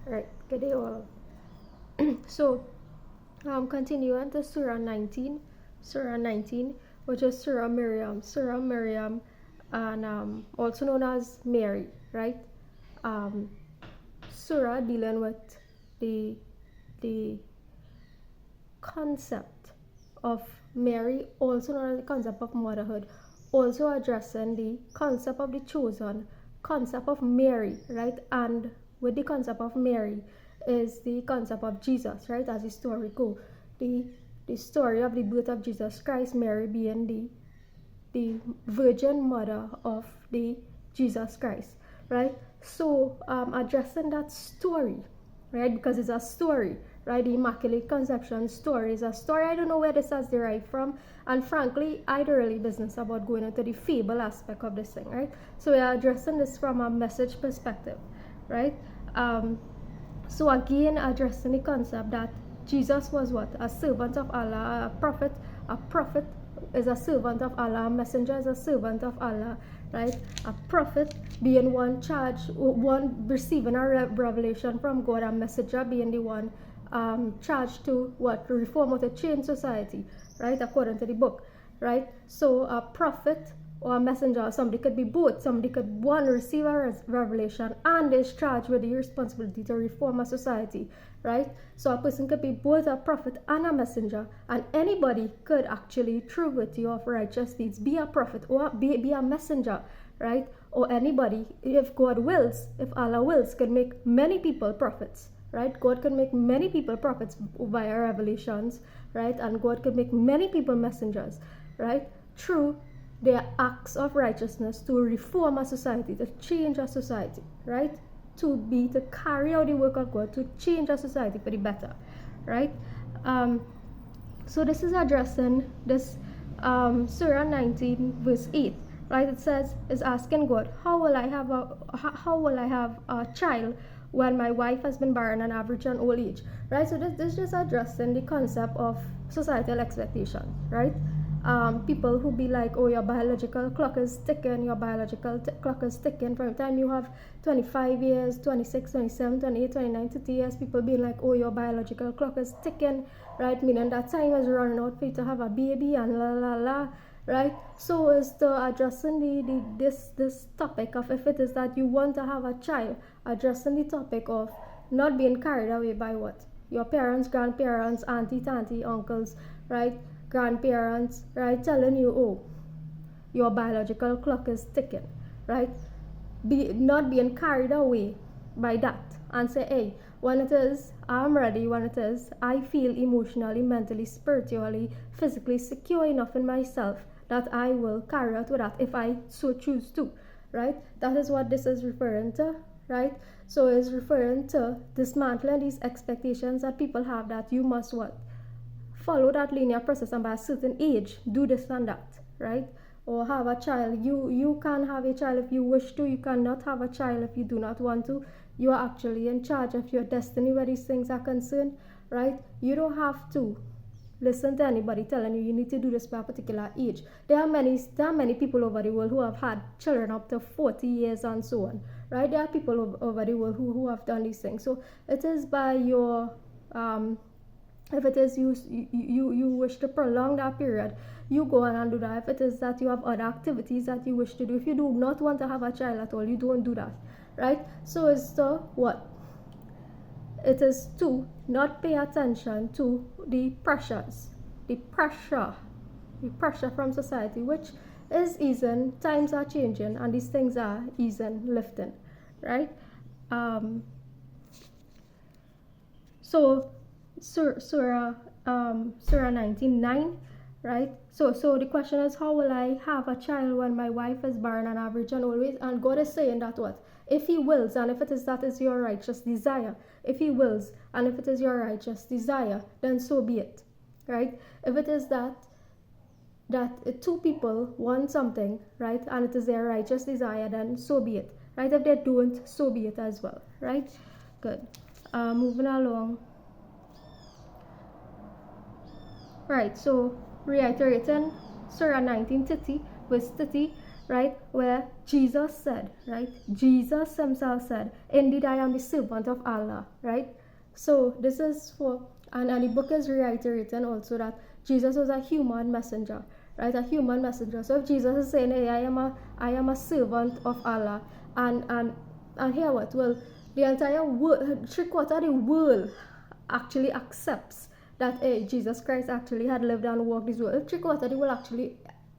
Right, good day all. So, continuing to Surah 19, which is Surah Maryam. Surah Maryam, and also known as Mary, right? Um, Surah dealing with the the concept of Mary, also known as the concept of motherhood, also addressing the concept of the chosen, concept of Mary, right? And with the concept of Mary is the concept of Jesus, right? As the story go, the the story of the birth of Jesus Christ, Mary being the virgin mother of the Jesus Christ, right? So addressing that story, right? Because it's a story, right? The Immaculate Conception story is a story. I don't know where this has derived from, and frankly, I don't really business about going into the fable aspect of this thing, right? So we are addressing this from a message perspective, right? So again, addressing the concept that Jesus was what? A servant of Allah, a prophet. A prophet is a servant of Allah, a messenger is a servant of Allah, right? A prophet being one charged, one receiving a revelation from God, a messenger being the one charged to what? Reform or to change society, right? According to the book, right? So a prophet or a messenger, somebody could be both. Somebody could one receive a revelation and is charged with the responsibility to reform a society, right? So a person could be both a prophet and a messenger, and anybody could actually, through virtue of righteous deeds, be a prophet or be a messenger, right? Or anybody, if God wills, if Allah wills, could make many people prophets, right? God could make many people prophets via revelations, right? And God could make many people messengers, right? Through their acts of righteousness to reform a society, to change a society, right? To carry out the work of God, to change a society for the better, right? So this is addressing this Surah 19 verse 8, right? It says, is asking God, how will I have a child when my wife has been barren and average an old age, right? So this is just addressing the concept of societal expectation, right? People who be like, oh, your biological clock is ticking, your biological clock is ticking from the time you have 25 years, 26, 27, 28, 29, 30 years, people being like, oh, your biological clock is ticking, right? Meaning that time is running out for you to have a baby and la la la, right? So is the addressing this topic of if it is that you want to have a child, addressing the topic of not being carried away by what? Your parents, grandparents, auntie, uncles, right? Grandparents, right, telling you, oh, your biological clock is ticking, right? Not being carried away by that and say, hey, when it is, I'm ready, when it is, I feel emotionally, mentally, spiritually, physically secure enough in myself that I will carry out with that if I so choose to, right? That is what this is referring to, right? So it's referring to dismantling these expectations that people have that you must what? Follow that linear process and by a certain age do this and that, right? Or have a child. You can have a child if you wish to. You cannot have a child if you do not want to. You are actually in charge of your destiny where these things are concerned, right? You don't have to listen to anybody telling you need to do this by a particular age. There are many people over the world who have had children up to 40 years and so on, right? There are people over the world who have done these things. So it is by your if it is you wish to prolong that period, you go on and do that. If it is that you have other activities that you wish to do, if you do not want to have a child at all, you don't do that, right? So it's to what? It is to not pay attention to the pressures, the pressure from society, which is easing. Times are changing and these things are easing, lifting, right? So Surah 19:9, right? So the question is, how will I have a child when my wife is barren and average and always? And God is saying that what? If He wills, and if it is that is your righteous desire, if He wills, and if it is your righteous desire, then so be it, right? If it is that two people want something, right, and it is their righteous desire, then so be it, right? If they don't, so be it as well, right? Good. Moving along. Right, so reiterating Surah 19:30, verse 30, right? Where Jesus said, right? Jesus himself said, indeed I am the servant of Allah, right? So this is for, and the book is reiterating also that Jesus was a human messenger, right? A human messenger. So if Jesus is saying, hey, I am a servant of Allah, and here what? Well, the entire world, 3/4 of the world actually accepts that hey, Jesus Christ actually had lived and walked this world. If 3/4 of the world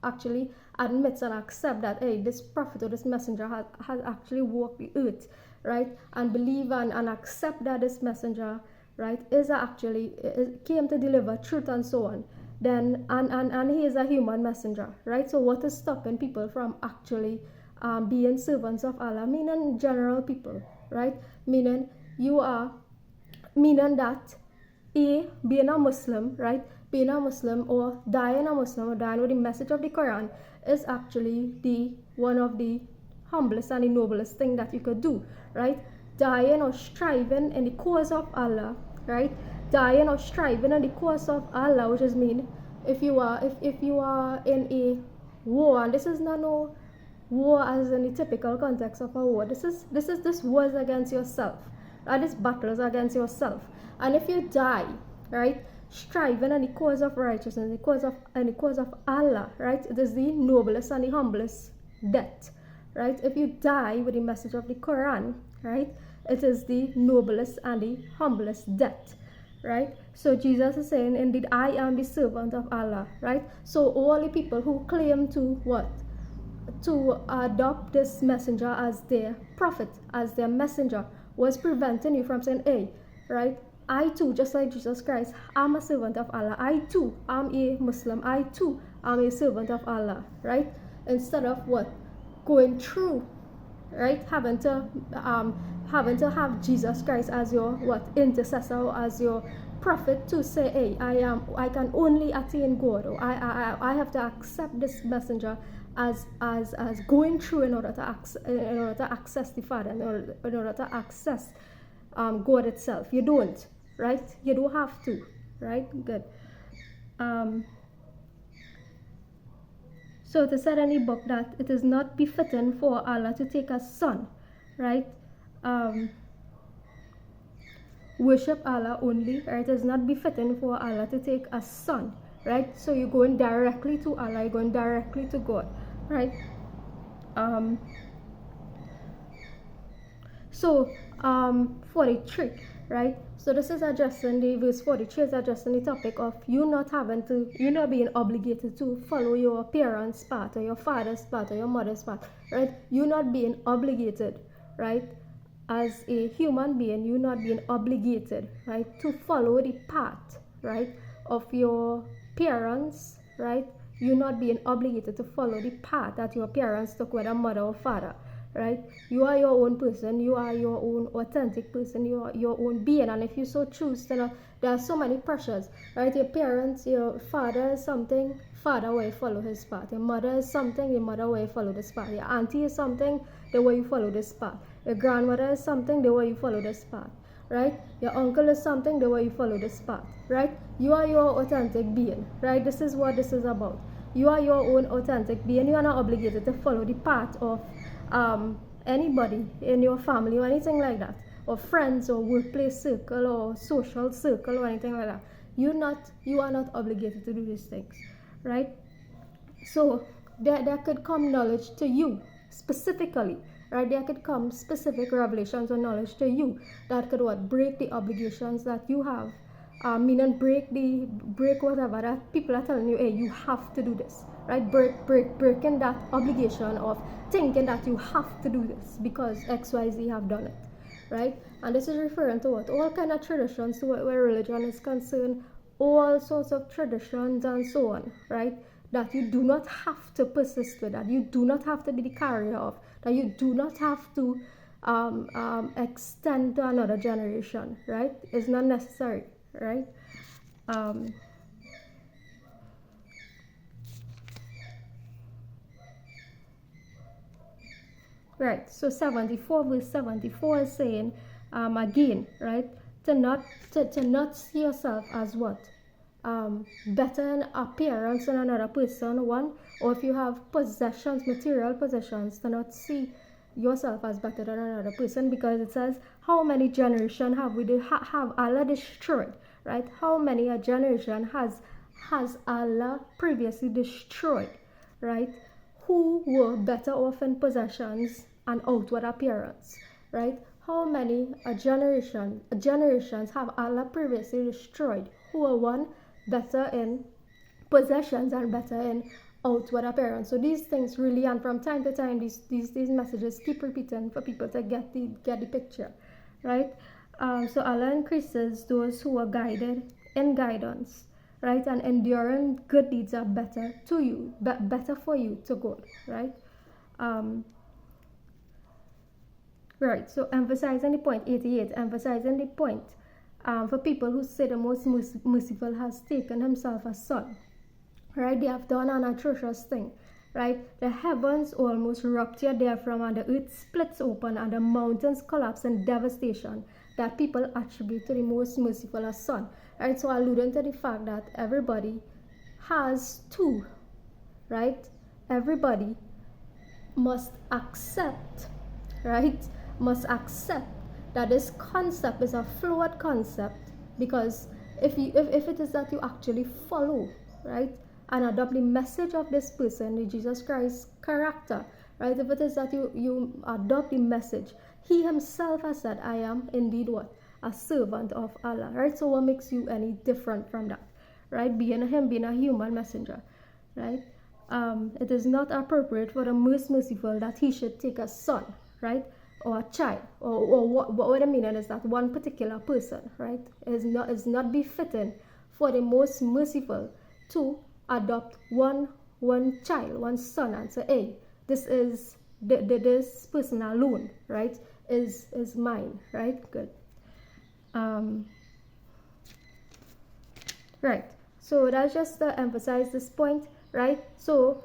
actually admits and accept that hey, this prophet or this messenger has actually walked the earth, right? And believe and accept that this messenger, right, is actually came to deliver truth and so on, then and he is a human messenger, right? So what is stopping people from actually being servants of Allah? Meaning general people, right? Meaning you are, meaning that being a Muslim, right? Being a Muslim or dying a Muslim or dying with the message of the Quran is actually the one of the humblest and the noblest thing that you could do, right? Dying or striving in the cause of Allah, right? Dying or striving in the cause of Allah, which is mean if you are if you are in a war, and this is not no war as in the typical context of a war. This wars against yourself. Right? This battles against yourself. And if you die, right, striving in the cause of righteousness, in the cause of Allah, right, it is the noblest and the humblest death, right? If you die with the message of the Quran, right, it is the noblest and the humblest death, right? So Jesus is saying, indeed, I am the servant of Allah, right? So all the people who claim to what? To adopt this messenger as their prophet, as their messenger, was preventing you from saying, hey, right, I too, just like Jesus Christ, am a servant of Allah. I too am a Muslim. I too am a servant of Allah, right? Instead of what? Going through, right? Having to have Jesus Christ as your what? Intercessor, or as your prophet to say, hey, I can only attain God, or I have to accept this messenger as going through in order to access the Father, in order to access God itself. You don't, right? You don't have to, right? Good. So it is said in the book that it is not befitting for Allah to take a son, right? Worship Allah only, right? It is not befitting for Allah to take a son, right? So you're going directly to Allah, you're going directly to God, right? So 43, right? So this is addressing the verse 43 is addressing the topic of you not being obligated to follow your parents' path or your father's path or your mother's path, right? You not being obligated, right? As a human being, you not being obligated, right, to follow the path, right, of your parents, right? You not being obligated to follow the path that your parents took, whether mother or father, right? You are your own person, you are your own authentic person, you are your own being, and if you so choose, then there are so many pressures, right? Your parents, your father is something, father will follow his path. Your mother is something, your mother will follow this path. Your auntie is something, the way you follow this path. Your grandmother is something, the way you follow this path, right? Your uncle is something, the way you follow this path, right? You are your authentic being, right? This is what this is about. You are your own authentic being. You are not obligated to follow the path of anybody in your family or anything like that, or friends or workplace circle or social circle or anything like that. You are not obligated to do these things, right? So there could come knowledge to you specifically, right? There could come specific revelations or knowledge to you that could what? Break the obligations that you have, meaning break whatever that people are telling you, hey, you have to do this, right? Breaking that obligation of thinking that you have to do this because XYZ have done it, right? And this is referring to what? All kind of traditions where religion is concerned, all sorts of traditions and so on, right? That you do not have to persist with, that you do not have to be the carrier of, that you do not have to extend to another generation, right? It's not necessary, right? Right, so 74 verse 74 is saying again, right, to not see yourself as what? better in appearance than another person, one, or if you have possessions, material possessions, to not see yourself as better than another person, because it says, how many generations have have Allah destroyed, right? How many a generation has Allah previously destroyed, right? Who were better off in possessions and outward appearance, right? How many generations have Allah previously destroyed, who were one better in possessions and better in outward appearance. So these things really, and from time to time, these messages keep repeating for people to get the picture, right? So Allah increases those who are guided in guidance, right? And enduring good deeds are better to you, better for you to God, right? Right. So emphasizing the point 88, emphasizing the point for people who say the most merciful has taken himself a son, right? They have done an atrocious thing, right? The heavens almost rupture therefrom, and the earth splits open, and the mountains collapse in devastation that people attribute to the most merciful as son, right? So alluding to the fact that everybody has two, right? Everybody must accept, right? Must accept that this concept is a flawed concept, because if it is that you actually follow, right, and adopt the message of this person, the Jesus Christ character, right, if it is that you adopt the message, he himself has said, I am indeed what? A servant of Allah, right? So what makes you any different from that, right? Being a human messenger, right? It is not appropriate for the most merciful that he should take a son, right, or a child, or what I mean is that one particular person, right? It is not befitting for the most merciful to adopt one child, one son, and say, hey, this is this person alone, right, is mine, right? Good. Right. So that's just to emphasize this point, right? So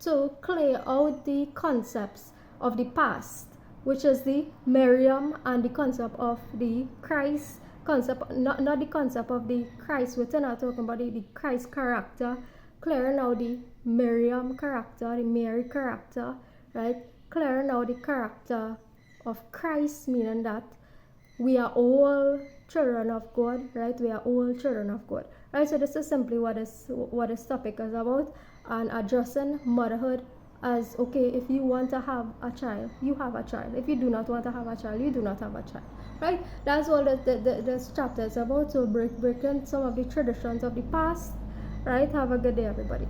to clear out the concepts of the past, which is the Maryam, and the concept of the Christ concept, not the concept of the Christ. We're not talking about the Christ character. Clearing out the Maryam character, the Mary character, right? Clearing out the character of Christ, meaning that we are all children of God, right? We are all children of God, right? So this is simply what this topic is about, and addressing motherhood as, okay, if you want to have a child, you have a child. If you do not want to have a child, you do not have a child, right? That's all this chapter is about. So breaking some of the traditions of the past, right? Have a good day, everybody.